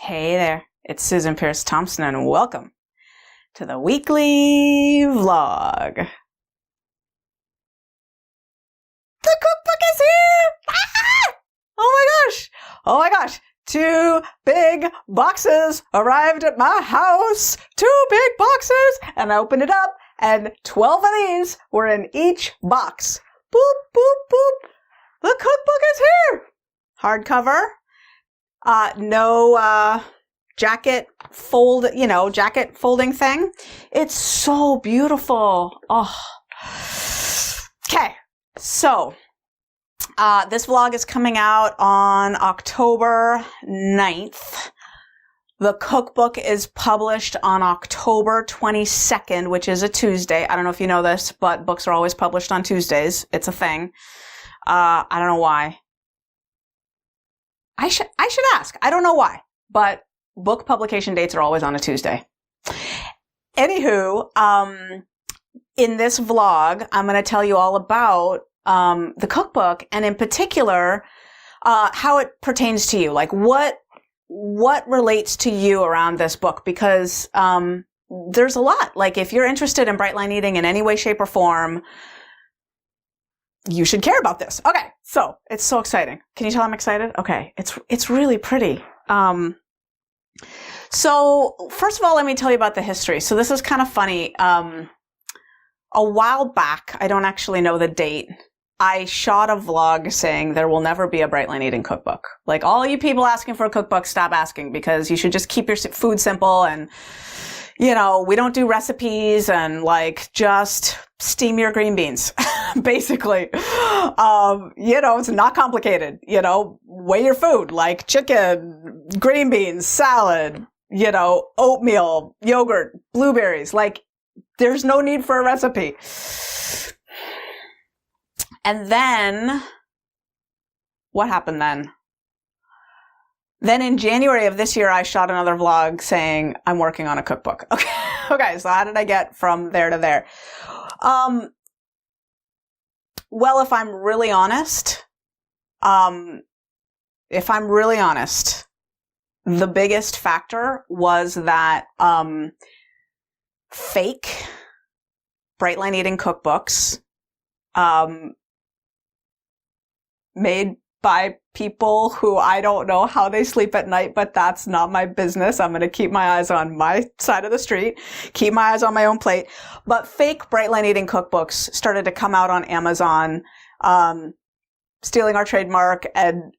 Hey there, it's Susan Pierce Thompson, and welcome to the weekly vlog. The cookbook is here! Ah! Oh my gosh! 2 big boxes arrived at my house. 2 big boxes! And I opened it up, and 12 of these were in each box. Boop, boop, boop. The cookbook is here! Hardcover. No jacket folding thing. It's so beautiful. Oh. Okay. So, this vlog is coming out on October 9th. The cookbook is published on October 22nd, which is a Tuesday. I don't know if you know this, but books are always published on Tuesdays. It's a thing. I don't know why. I should ask. I don't know why, but book publication dates are always on a Tuesday. Anywho, in this vlog, I'm going to tell you all about the cookbook, and in particular, how it pertains to you. Like what relates to you around this book? Because there's a lot. Like if you're interested in Bright Line Eating in any way, shape, or form, you should care about this. Okay, so it's so exciting. Can you tell I'm excited? Okay, it's really pretty. So first of all, let me tell you about the history. So this is kind of funny. A while back, I don't actually know the date, I shot a vlog saying there will never be a Bright Line Eating Cookbook. Like all you people asking for a cookbook, stop asking, because you should just keep your food simple, and we don't do recipes, and like just steam your green beans, basically. It's not complicated. Weigh your food, like chicken, green beans, salad, oatmeal, yogurt, blueberries. Like there's no need for a recipe. And then what happened then? Then in January of this year, I shot another vlog saying I'm working on a cookbook. Okay. So how did I get from there to there? Well, if I'm really honest, the biggest factor was that fake Bright Line Eating cookbooks made by people who I don't know how they sleep at night, but that's not my business. I'm going to keep my eyes on my side of the street, keep my eyes on my own plate. But fake Bright Line Eating cookbooks started to come out on Amazon, stealing our trademark and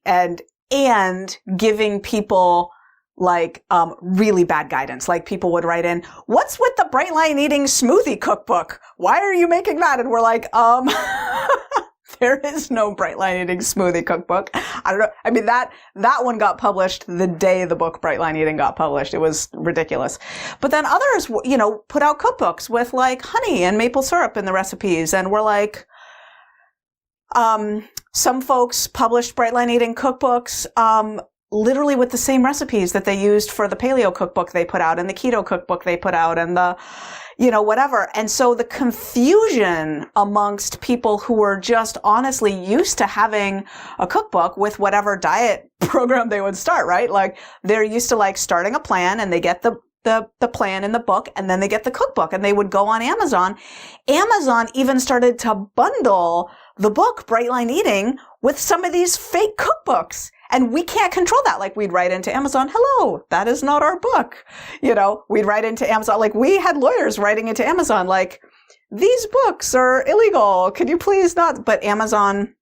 giving people like really bad guidance. Like people would write in, "What's with the Bright Line Eating smoothie cookbook? Why are you making that?" And we're like, there is no Bright Line Eating smoothie cookbook. I don't know. I mean, that one got published the day the book Bright Line Eating got published. It was ridiculous. But then others, put out cookbooks with like honey and maple syrup in the recipes. And we're like, some folks published Bright Line Eating cookbooks, literally with the same recipes that they used for the paleo cookbook they put out and the keto cookbook they put out and the whatever. And so the confusion amongst people who were just honestly used to having a cookbook with whatever diet program they would start, right? Like they're used to like starting a plan, and they get the plan in the book, and then they get the cookbook, and they would go on Amazon. Amazon even started to bundle the book Bright Line Eating with some of these fake cookbooks. And we can't control that. Like we'd write into Amazon, "Hello, that is not our book." We'd write into Amazon, like we had lawyers writing into Amazon, like, "These books are illegal. Could you please not?" But Amazon,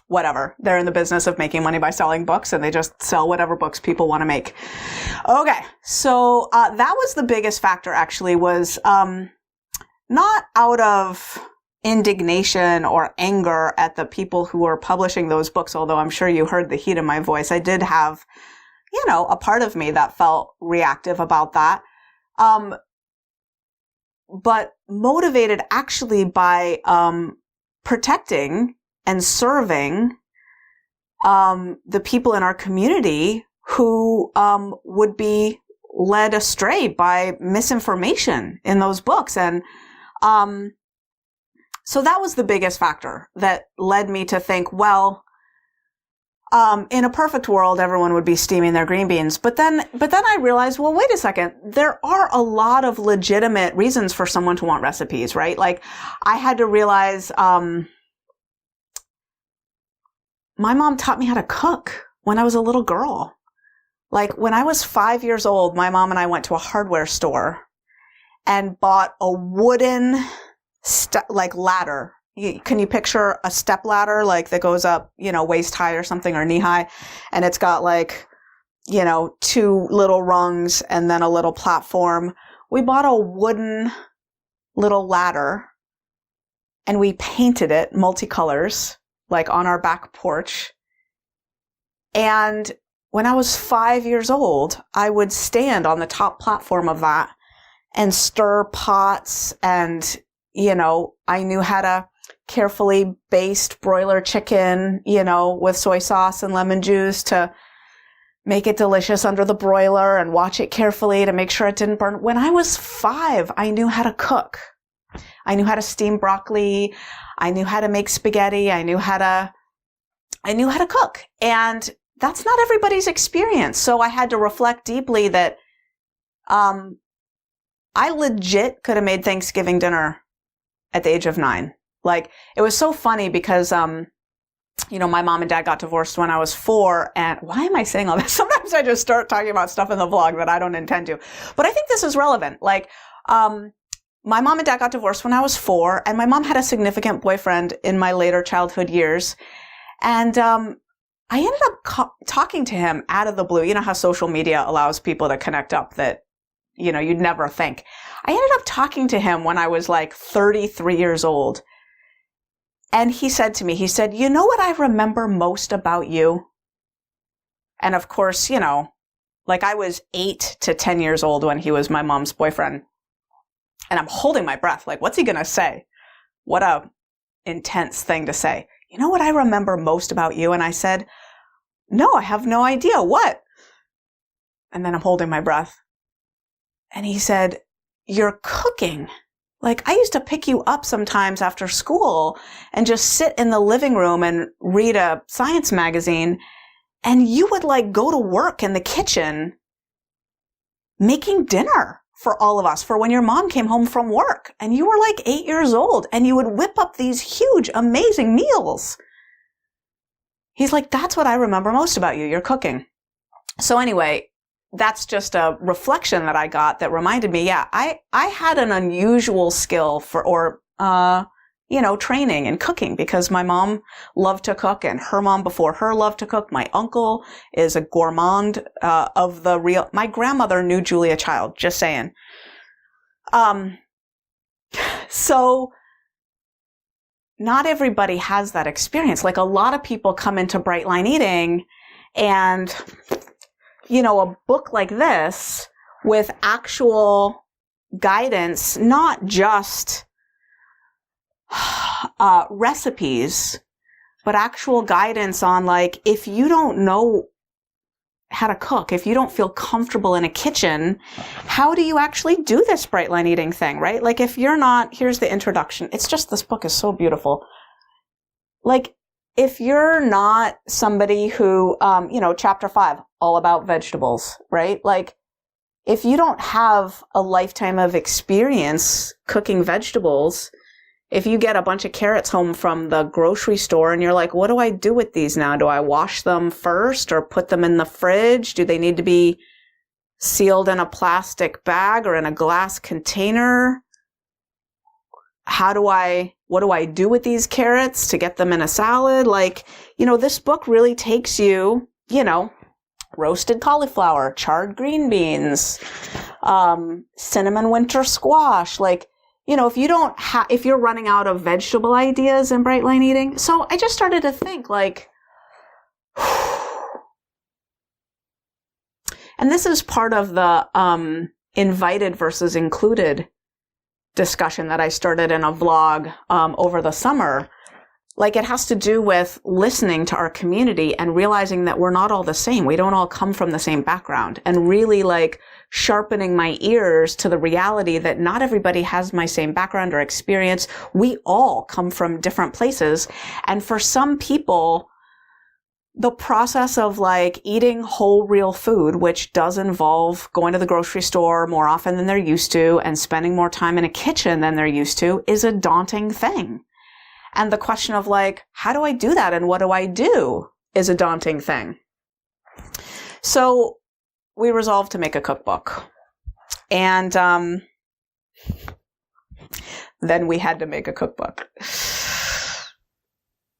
whatever. They're in the business of making money by selling books, and they just sell whatever books people want to make. Okay. So, that was the biggest factor actually, was, not out of indignation or anger at the people who were publishing those books, although I'm sure you heard the heat in my voice. I did have, a part of me that felt reactive about that. But motivated actually by protecting and serving the people in our community who would be led astray by misinformation in those books. And so that was the biggest factor that led me to think, well, In a perfect world, everyone would be steaming their green beans. But then I realized, well, wait a second. There are a lot of legitimate reasons for someone to want recipes, right? Like I had to realize, my mom taught me how to cook when I was a little girl. Like when I was 5 years old, my mom and I went to a hardware store and bought a wooden ladder. Can you picture a step ladder like that goes up, waist high or something or knee high? And it's got like, 2 little rungs and then a little platform. We bought a wooden little ladder and we painted it multicolors, like on our back porch. And when I was 5 years old, I would stand on the top platform of that and stir pots. And, I knew how to carefully baste broiler chicken, with soy sauce and lemon juice to make it delicious under the broiler and watch it carefully to make sure it didn't burn. When I was 5, I knew how to cook. I knew how to steam broccoli. I knew how to make spaghetti. I knew how to cook. And that's not everybody's experience. So I had to reflect deeply that, I legit could have made Thanksgiving dinner at the age of 9. Like, it was so funny because, my mom and dad got divorced when I was 4. And why am I saying all this? Sometimes I just start talking about stuff in the vlog that I don't intend to. But I think this is relevant. Like, my mom and dad got divorced when I was 4. And my mom had a significant boyfriend in my later childhood years. And, I ended up talking to him out of the blue. You know how social media allows people to connect up that, you'd never think. I ended up talking to him when I was like 33 years old. And he said to me, you know what I remember most about you? And of course, like I was 8 to 10 years old when he was my mom's boyfriend. And I'm holding my breath. Like, what's he going to say? What a intense thing to say. You know what I remember most about you? And I said, no, I have no idea. What? And then I'm holding my breath. And he said, you're cooking. Like, I used to pick you up sometimes after school and just sit in the living room and read a science magazine. And you would like go to work in the kitchen making dinner for all of us for when your mom came home from work. And you were like 8 years old and you would whip up these huge, amazing meals. He's like, that's what I remember most about you. You're cooking. So anyway, that's just a reflection that I got that reminded me, yeah, I had an unusual skill training in cooking because my mom loved to cook and her mom before her loved to cook. My uncle is a gourmand, my grandmother knew Julia Child, just saying. So not everybody has that experience. Like a lot of people come into Bright Line Eating and, a book like this with actual guidance, not just recipes, but actual guidance on like, if you don't know how to cook, if you don't feel comfortable in a kitchen, how do you actually do this Bright Line Eating thing, right? Like if you're not, here's the introduction. It's just, this book is so beautiful. Like if you're not somebody who, chapter 5, all about vegetables, right? Like if you don't have a lifetime of experience cooking vegetables, if you get a bunch of carrots home from the grocery store and you're like, what do I do with these now? Do I wash them first or put them in the fridge? Do they need to be sealed in a plastic bag or in a glass container? What do I do with these carrots to get them in a salad? Like, this book really takes you, roasted cauliflower, charred green beans, cinnamon winter squash, like, if you're running out of vegetable ideas in Bright Line Eating. So I just started to think like, and this is part of the invited versus included discussion that I started in a vlog over the summer. Like it has to do with listening to our community and realizing that we're not all the same. We don't all come from the same background, and really like sharpening my ears to the reality that not everybody has my same background or experience. We all come from different places. And for some people, the process of like eating whole real food, which does involve going to the grocery store more often than they're used to and spending more time in a kitchen than they're used to, is a daunting thing. And the question of like, how do I do that and what do I do is a daunting thing. So we resolved to make a cookbook. And then we had to make a cookbook.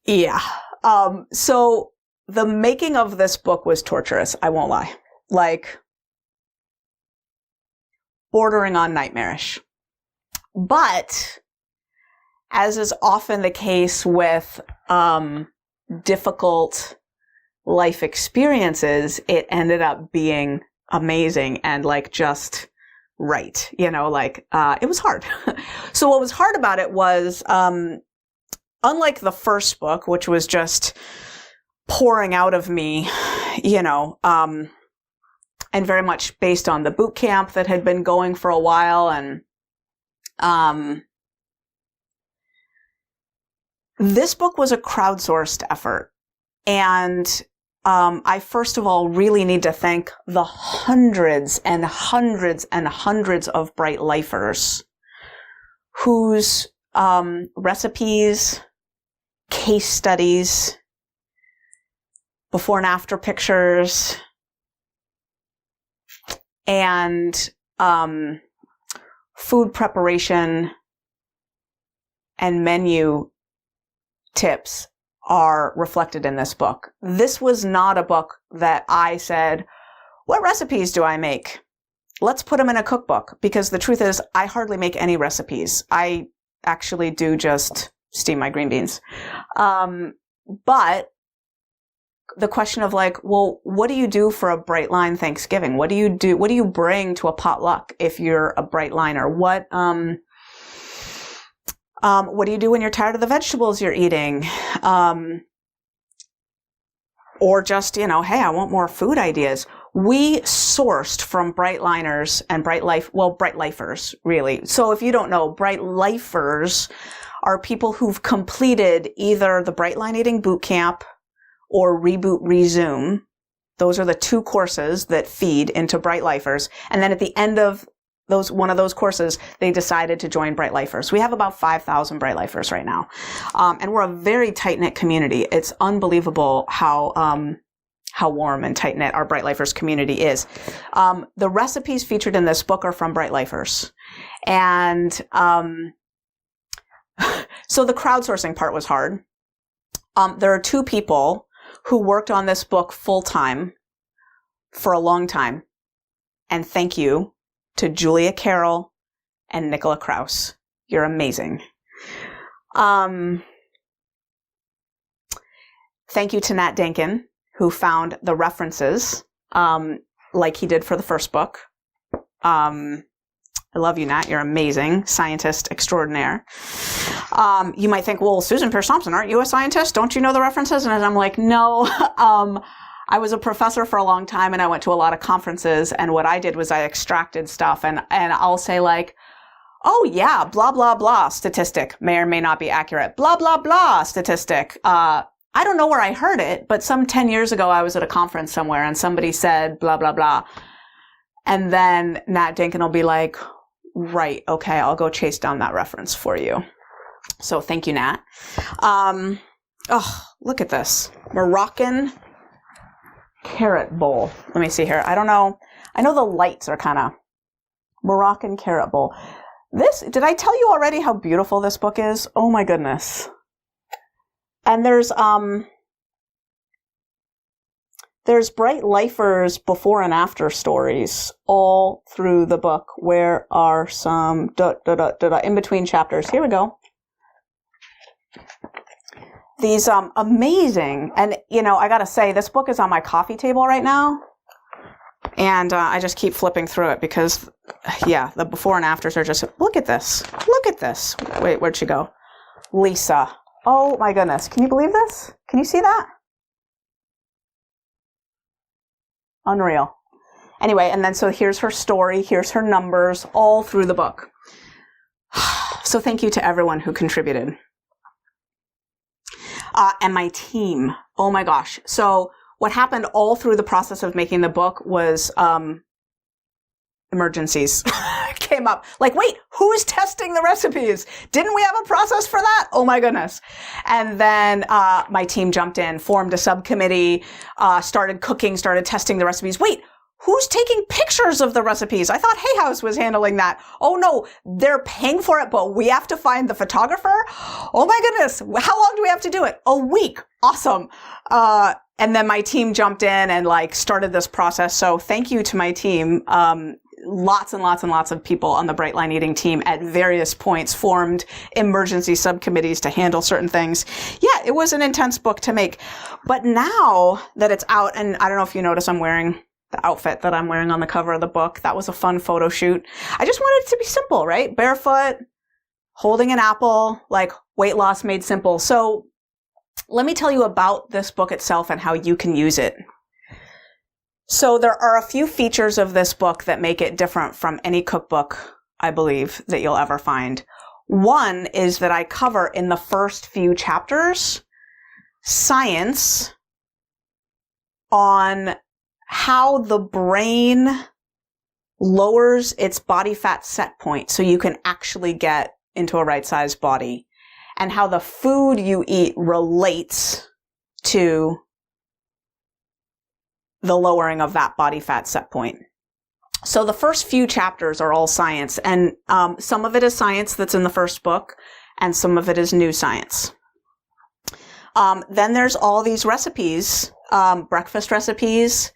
Yeah. So the making of this book was torturous, I won't lie. Like, bordering on nightmarish. But, as is often the case with difficult life experiences, it ended up being amazing and like just right. You know, like, it was hard. So what was hard about it was, unlike the first book, which was just pouring out of me, you know, and very much based on the boot camp that had been going for a while. And this book was a crowdsourced effort. And I first of all really need to thank the hundreds and hundreds and hundreds of Bright Lifers whose recipes, case studies, before and after pictures, and food preparation and menu tips are reflected in this book. This was not a book that I said, what recipes do I make? Let's put them in a cookbook. Because the truth is, I hardly make any recipes. I actually do just steam my green beans. But the question of like, well, what do you do for a Bright Line Thanksgiving? What do you do? What do you bring to a potluck if you're a Bright Liner? What do you do when you're tired of the vegetables you're eating? Or just, you know, hey, I want more food ideas. We sourced from Bright Liners and Bright Lifers, really. So if you don't know, Bright Lifers are people who've completed either the Bright Line Eating Bootcamp or Reboot Resume. Those are the two courses that feed into Bright Lifers. And then at the end of one of those courses, they decided to join Bright Lifers. We have about 5,000 Bright Lifers right now. And we're a very tight-knit community. It's unbelievable how warm and tight-knit our Bright Lifers community is. The recipes featured in this book are from Bright Lifers. And so the crowdsourcing part was hard. There are two people who worked on this book full-time for a long time. And thank you to Julia Carroll and Nicola Kraus. You're amazing. Thank you to Nat Dankin, who found the references, like he did for the first book. I love you, Nat. You're amazing. Scientist extraordinaire. You might think, well, Susan Pierce Thompson, aren't you a scientist? Don't you know the references? And I'm like, no. I was a professor for a long time and I went to a lot of conferences, and what I did was I extracted stuff and I'll say like, oh yeah, blah, blah, blah statistic may or may not be accurate. Blah, blah, blah statistic. I don't know where I heard it, but some 10 years ago I was at a conference somewhere and somebody said blah, blah, blah. And then Nat Dankin will be like, right, okay, I'll go chase down that reference for you. So thank you, Nat. Oh, look at this. Moroccan carrot bowl. Let me see here. I don't know. I know the lights are kind of Moroccan carrot bowl. Did I tell you already how beautiful this book is? Oh my goodness. And there's Bright Lifers before and after stories all through the book. Where are some in between chapters? Here we go. These amazing, and you know, I gotta say, this book is on my coffee table right now, and I just keep flipping through it because, yeah, the before and afters are just, look at this. Wait, where'd she go? Lisa. Oh my goodness, can you believe this? Can you see that? Unreal. Anyway, and then so here's her story, here's her numbers, all through the book. So thank you to everyone who contributed. And my team. Oh my gosh. So what happened all through the process of making the book was, emergencies came up. Like, wait, who's testing the recipes? Didn't we have a process for that? Oh my goodness. And then, my team jumped in, formed a subcommittee, started cooking, started testing the recipes. Wait, who's taking pictures of the recipes? I thought Hay House was handling that. Oh no, they're paying for it, but we have to find the photographer? Oh my goodness. How long do we have to do it? A week. Awesome. And then my team jumped in and like started this process. So thank you to my team. Lots and lots and lots of people on the Bright Line Eating team at various points formed emergency subcommittees to handle certain things. Yeah, it was an intense book to make. But now that it's out, and I don't know if you notice I'm wearing the outfit that I'm wearing on the cover of the book. That was a fun photo shoot. I just wanted it to be simple, right? Barefoot, holding an apple, like weight loss made simple. So let me tell you about this book itself and how you can use it. So there are a few features of this book that make it different from any cookbook, I believe, that you'll ever find. One is that I cover in the first few chapters science on how the brain lowers its body fat set point so you can actually get into a right-sized body, and how the food you eat relates to the lowering of that body fat set point. So the first few chapters are all science, and some of it is science that's in the first book, and some of it is new science. Then there's all these recipes, breakfast recipes,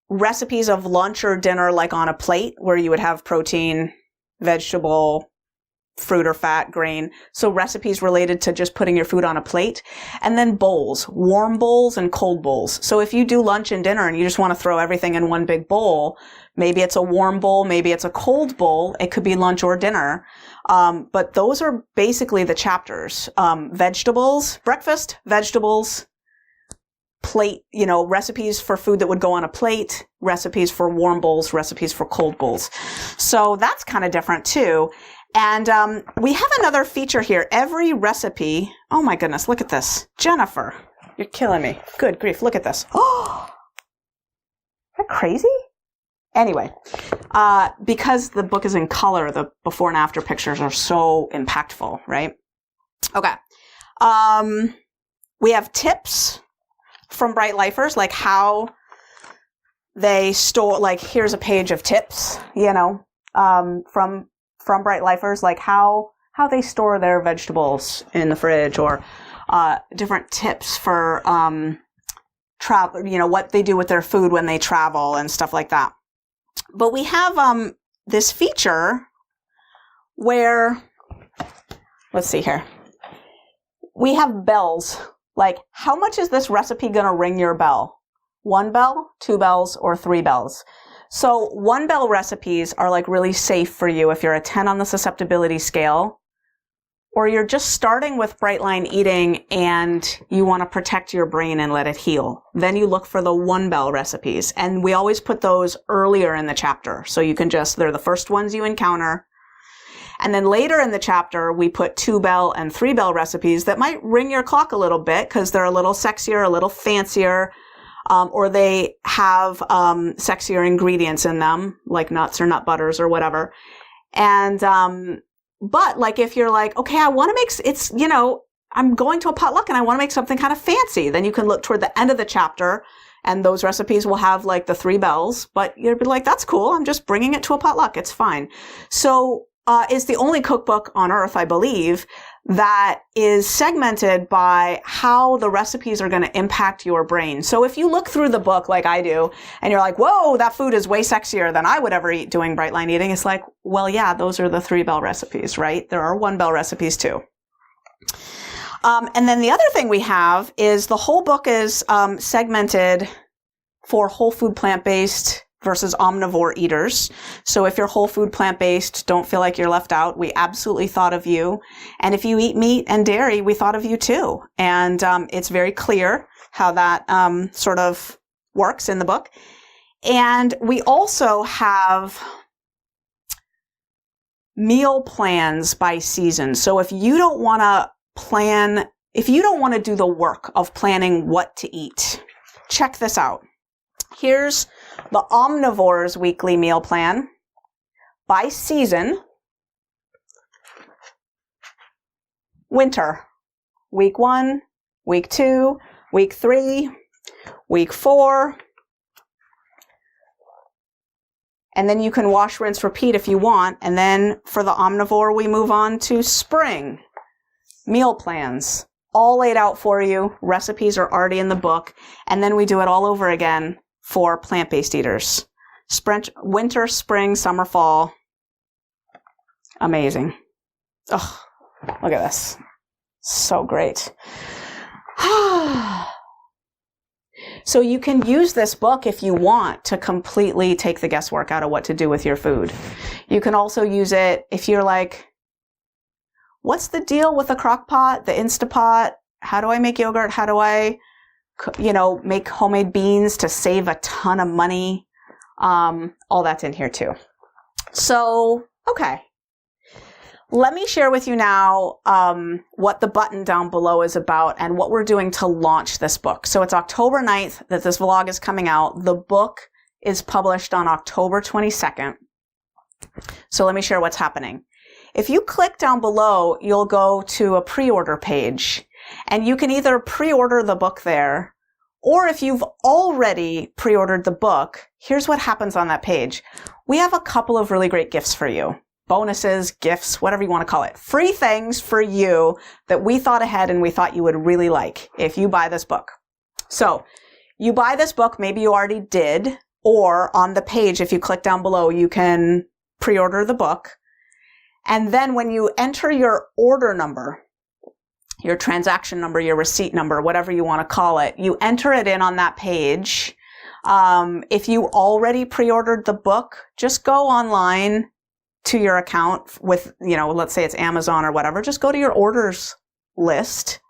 recipes of lunch or dinner, like on a plate, where you would have protein, vegetable, fruit or fat, grain. So recipes related to just putting your food on a plate. And then bowls, warm bowls and cold bowls. So if you do lunch and dinner and you just want to throw everything in one big bowl, maybe it's a warm bowl, maybe it's a cold bowl. It could be lunch or dinner. But those are basically the chapters. Vegetables, breakfast, vegetables, plate, recipes for food that would go on a plate, recipes for warm bowls, recipes for cold bowls. So that's kind of different too. And we have another feature here. Every recipe, oh my goodness, look at this. Jennifer, you're killing me. Good grief, look at this. Oh, is that crazy? Anyway, because the book is in color, the before and after pictures are so impactful, right? Okay. We have tips from Bright Lifers, like how they store, like here's a page of tips, from Bright Lifers, like how they store their vegetables in the fridge, or different tips for travel, what they do with their food when they travel and stuff like that. But we have this feature where, let's see here, we have bells. Like, how much is this recipe going to ring your bell? 1 bell, 2 bells, or 3 bells? So 1 bell recipes are like really safe for you if you're a 10 on the susceptibility scale, or you're just starting with Bright Line Eating and you want to protect your brain and let it heal. Then you look for the 1 bell recipes, and we always put those earlier in the chapter. So you can they're the first ones you encounter. And then later in the chapter, we put 2 bell and 3 bell recipes that might ring your clock a little bit because they're a little sexier, a little fancier. Or they have sexier ingredients in them, like nuts or nut butters or whatever. And but like if you're like, okay, I want to make I'm going to a potluck and I want to make something kind of fancy, then you can look toward the end of the chapter, and those recipes will have like the 3 bells. But you'll be like, that's cool. I'm just bringing it to a potluck. It's fine. So it's the only cookbook on earth, I believe, that is segmented by how the recipes are going to impact your brain. So if you look through the book like I do, and you're like, whoa, that food is way sexier than I would ever eat doing Bright Line Eating, it's like, well, yeah, those are the 3 bell recipes, right? There are 1 bell recipes too. And then the other thing we have is the whole book is segmented for whole food plant-based versus omnivore eaters. So if you're whole food plant-based, don't feel like you're left out. We absolutely thought of you. And if you eat meat and dairy, we thought of you too. And it's very clear how that sort of works in the book. And we also have meal plans by season. So if you don't want to plan if you don't want to do the work of planning what to eat, check this out. Here's the Omnivore's weekly meal plan by season. Winter, week 1, week 2, week 3, week 4. And then you can wash, rinse, repeat if you want. And then for the Omnivore, we move on to spring. Meal plans, all laid out for you. Recipes are already in the book. And then we do it all over again for plant-based eaters. Winter, spring, summer, fall. Amazing. Oh, look at this. So great. So you can use this book if you want to completely take the guesswork out of what to do with your food. You can also use it if you're like, what's the deal with the crock pot, the Instapot? How do I make yogurt? How do I, make homemade beans to save a ton of money? All that's in here too. So, okay. Let me share with you now what the button down below is about and what we're doing to launch this book. So it's October 9th that this vlog is coming out. The book is published on October 22nd. So let me share what's happening. If you click down below, you'll go to a pre-order page. And you can either pre-order the book there, or if you've already pre-ordered the book, here's what happens on that page. We have a couple of really great gifts for you. Bonuses, gifts, whatever you want to call it. Free things for you that we thought ahead and we thought you would really like if you buy this book. So you buy this book, maybe you already did, or on the page, if you click down below, you can pre-order the book. And then when you enter your order number, your transaction number, your receipt number, whatever you want to call it, you enter it in on that page. If you already pre-ordered the book, just go online to your account with, let's say it's Amazon or whatever, just go to your orders list,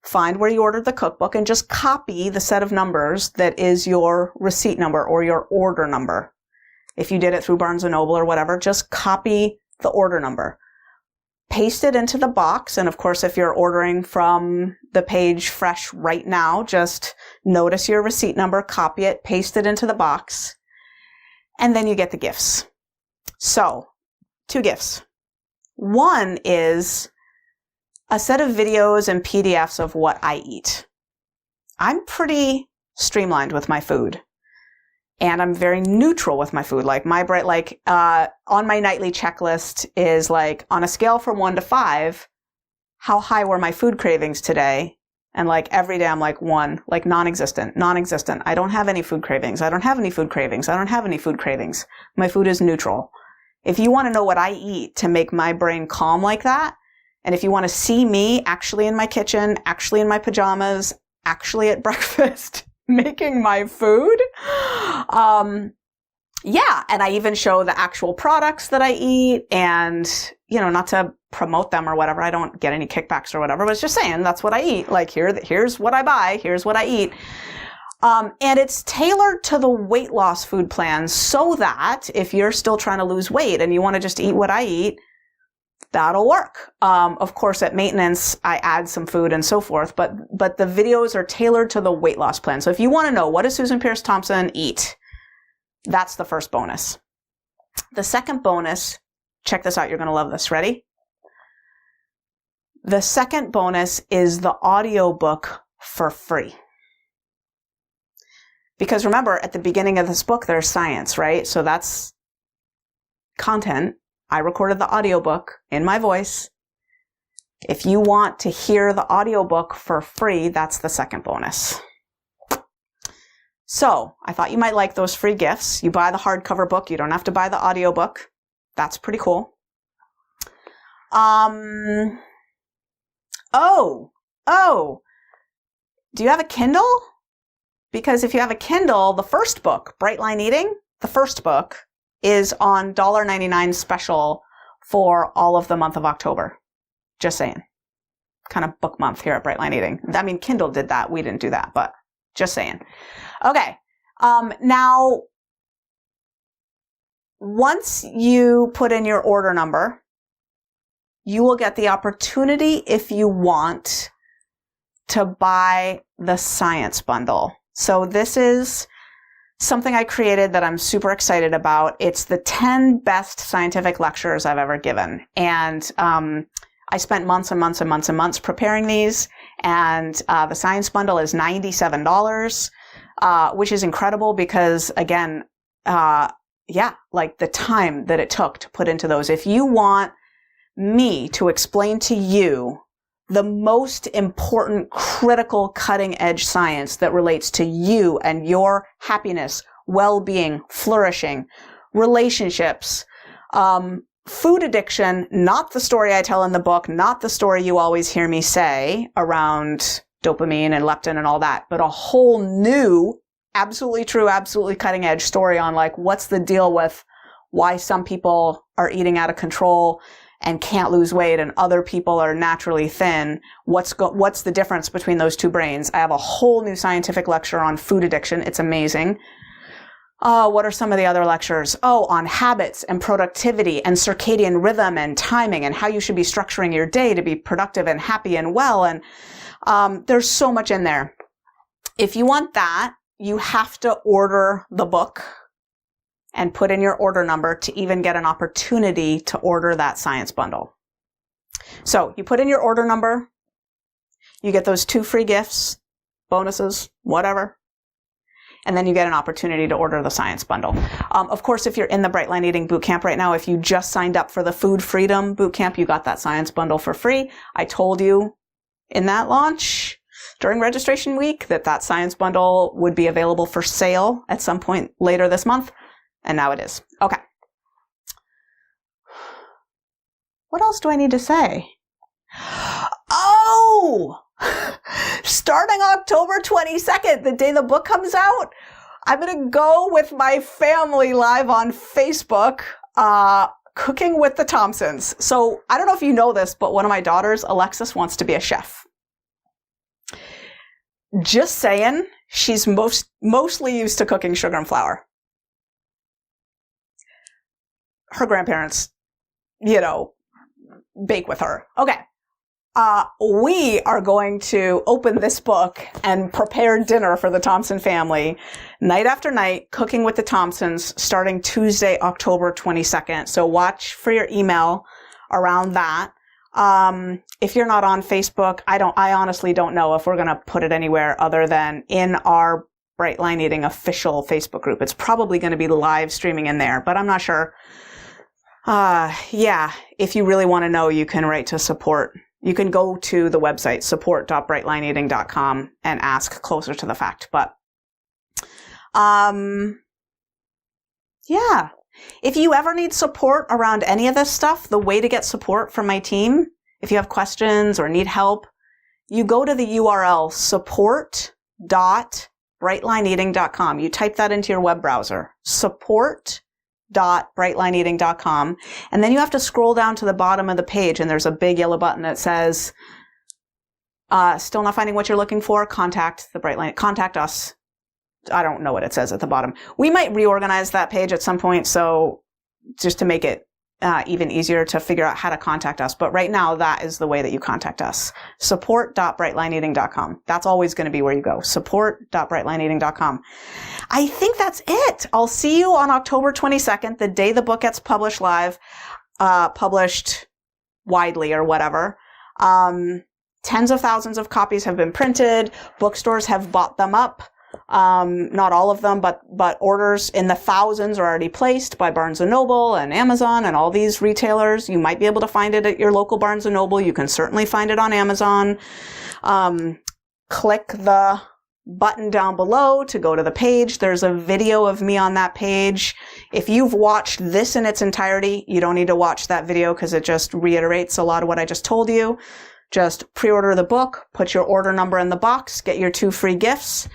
find where you ordered the cookbook, and just copy the set of numbers that is your receipt number or your order number. If you did it through Barnes & Noble or whatever, just copy the order number. Paste it into the box, and of course, if you're ordering from the page fresh right now, just notice your receipt number, copy it, paste it into the box, and then you get the gifts. So, 2 gifts. One is a set of videos and PDFs of what I eat. I'm pretty streamlined with my food. And I'm very neutral with my food. Like on my nightly checklist is like, on a scale from 1 to 5, how high were my food cravings today? And like every day I'm like 1, like non-existent. I don't have any food cravings. I don't have any food cravings. My food is neutral. If you want to know what I eat to make my brain calm like that, and if you want to see me actually in my kitchen, actually in my pajamas, actually at breakfast, making my food, and I even show the actual products that I eat, and, not to promote them or whatever. I don't get any kickbacks or whatever, but it's just saying that's what I eat. Like here's what I buy. Here's what I eat. And it's tailored to the weight loss food plan so that if you're still trying to lose weight and you want to just eat what I eat, that'll work. Of course, at maintenance, I add some food and so forth, but the videos are tailored to the weight loss plan. So if you want to know, what does Susan Pierce Thompson eat? That's the first bonus. The second bonus, check this out. You're going to love this. Ready? The second bonus is the audiobook for free. Because remember, at the beginning of this book, there's science, right? So that's content. I recorded the audiobook in my voice. If you want to hear the audiobook for free, that's the second bonus. So I thought you might like those free gifts. You buy the hardcover book. You don't have to buy the audiobook. That's pretty cool. Do you have a Kindle? Because if you have a Kindle, the first book, Bright Line Eating, the first book is on $1.99 special for all of the month of October. Just saying. Kind of book month here at Bright Line Eating. I mean, Kindle did that. We didn't do that, but just saying. Okay. Now, once you put in your order number, you will get the opportunity, if you want, to buy the science bundle. So this is something I created that I'm super excited about. It's the 10 best scientific lectures I've ever given. And I spent months and months and months and months preparing these. And the science bundle is $97, which is incredible because, again, like the time that it took to put into those. If you want me to explain to you the most important, critical, cutting-edge science that relates to you and your happiness, well-being, flourishing, relationships, food addiction, not the story I tell in the book, not the story you always hear me say around dopamine and leptin and all that, but a whole new, absolutely true, absolutely cutting-edge story on like what's the deal with why some people are eating out of control and can't lose weight and other people are naturally thin. What's the difference between those two brains? I have a whole new scientific lecture on food addiction. It's amazing. What are some of the other lectures? On habits and productivity and circadian rhythm and timing and how you should be structuring your day to be productive and happy and well. And there's so much in there. If you want that, you have to order the book and put in your order number to even get an opportunity to order that science bundle. So you put in your order number, you get those 2 free gifts, bonuses, whatever, and then you get an opportunity to order the science bundle. Of course, if you're in the Bright Line Eating Bootcamp right now, if you just signed up for the Food Freedom Bootcamp, you got that science bundle for free. I told you in that launch during registration week that science bundle would be available for sale at some point later this month. And now it is. Okay. What else do I need to say? Starting October 22nd, the day the book comes out, I'm going to go with my family live on Facebook, cooking with the Thompsons. So I don't know if you know this, but one of my daughters, Alexis, wants to be a chef. Just saying, she's mostly used to cooking sugar and flour. Her grandparents, bake with her. Okay. We are going to open this book and prepare dinner for the Thompson family night after night, cooking with the Thompsons, starting Tuesday, October 22nd. So watch for your email around that. If you're not on Facebook, I honestly don't know if we're going to put it anywhere other than in our Bright Line Eating official Facebook group. It's probably going to be live streaming in there, but I'm not sure. If you really want to know, you can write to support. You can go to the website, support.brightlineeating.com, and ask closer to the fact. But, if you ever need support around any of this stuff, the way to get support from my team, if you have questions or need help, you go to the URL support.brightlineeating.com. You type that into your web browser, support.brightlineeating.com. And then you have to scroll down to the bottom of the page and there's a big yellow button that says, still not finding what you're looking for? Contact us. I don't know what it says at the bottom. We might reorganize that page at some point. So just to make it even easier to figure out how to contact us. But right now, that is the way that you contact us. Support.brightlineeating.com. That's always going to be where you go. Support.brightlineeating.com. I think that's it. I'll see you on October 22nd, the day the book gets published live, published widely or whatever. Tens of thousands of copies have been printed. Bookstores have bought them up. Not all of them, but orders in the thousands are already placed by Barnes & Noble and Amazon and all these retailers. You might be able to find it at your local Barnes & Noble. You can certainly find it on Amazon. Click the button down below to go to the page. There's a video of me on that page. If you've watched this in its entirety, you don't need to watch that video because it just reiterates a lot of what I just told you. Just pre-order the book, put your order number in the box, get your 2 free gifts.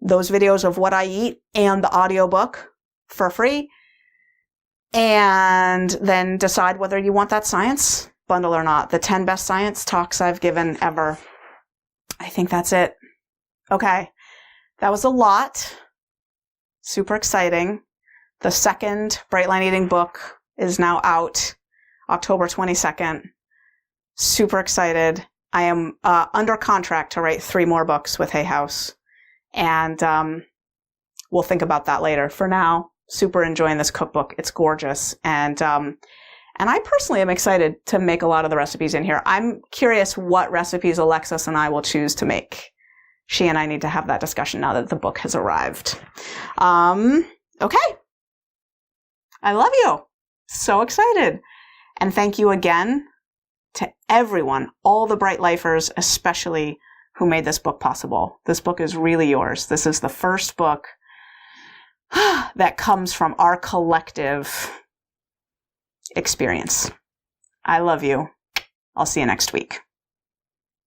Those videos of what I eat and the audiobook for free. And then decide whether you want that science bundle or not. The 10 best science talks I've given ever. I think that's it. Okay. That was a lot. Super exciting. The second Bright Line Eating book is now out October 22nd. Super excited. I am under contract to write 3 more books with Hay House. And we'll think about that later. For now, super enjoying this cookbook. It's gorgeous. And I personally am excited to make a lot of the recipes in here. I'm curious what recipes Alexis and I will choose to make. She and I need to have that discussion now that the book has arrived. Okay. I love you. So excited. And thank you again to everyone, all the Bright Lifers, especially who made this book possible. This book is really yours. This is the first book that comes from our collective experience. I love you. I'll see you next week.